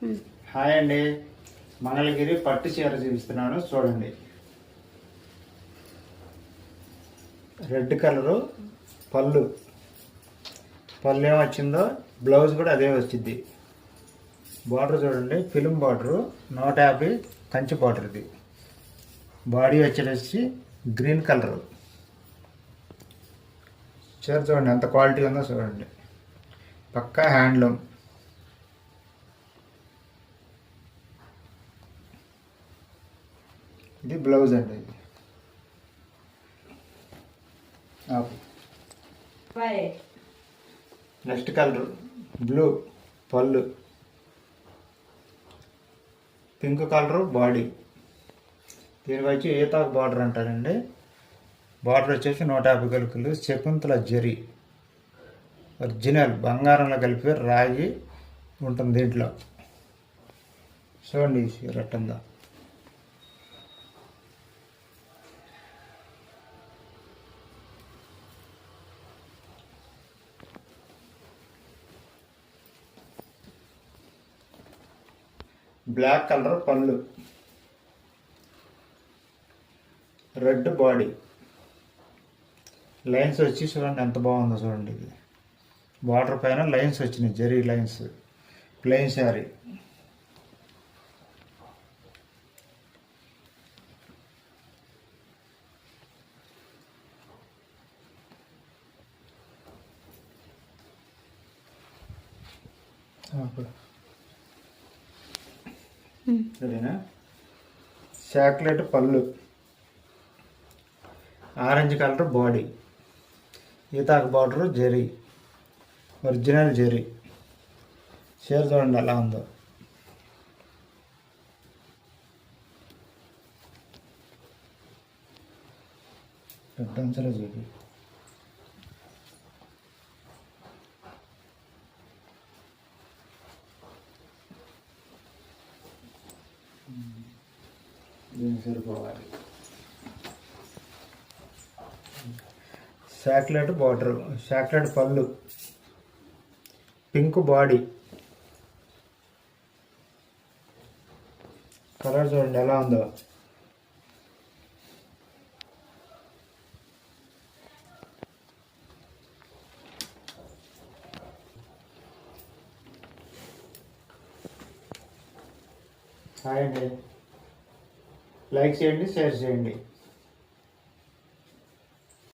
Hi అండి, మంగళగిరి పట్టు చీర చూపిస్తున్నాను చూడండి. రెడ్ కలరు పళ్ళు ఏం వచ్చిందో బ్లౌజ్ కూడా అదే వచ్చింది. బార్డర్ చూడండి, ఫిలిం బార్డరు 150 కంచి బార్డర్. ఇది బాడీ వచ్చేసి గ్రీన్ కలరు. చీర చూడండి ఎంత క్వాలిటీ ఉందో చూడండి, పక్కా హ్యాండ్లూమ్. ఇది బ్లౌజ్ అండి. ఇది నెక్స్ట్ కలర్ బ్లూ పళ్ళు, పింక్ కలరు బాడీ. దీనికి వచ్చి ఏతాకు బార్డర్ అంటారండి. బార్డర్ వచ్చేసి 150 గలుకులు. శకుంతల జరీ ఒరిజినల్ బంగారంలో కలిపి రాగి ఉంటుంది దీంట్లో. చూడండి రట్టంగా. బ్లాక్ కలర్ పళ్ళు, రెడ్ బాడీ, లైన్స్ వచ్చి చూడండి ఎంత బాగుందో చూడండి. ఇది బార్డర్ పైన లైన్స్ వచ్చినాయి, జరీ లైన్స్. ప్లెయిన్ శారీ. సరేనా. చాక్లెట్ పళ్ళు, ఆరెంజ్ కలర్ బాడీ, ఈతాకు బార్డర్ జరీ, ఒరిజినల్ జరీ. చీర చూడండి ఎలా ఉందో. పెట్టంచలో చూపి. దీనికి సరిపోవాలి. చాక్లెట్ బార్డర్, చాక్లెట్ పళ్ళు, పింక్ బాడీ. కలర్ చూడండి ఎలా ఉందో. హాయ్ అండి, లైక్ చేయండి, షేర్ చేయండి.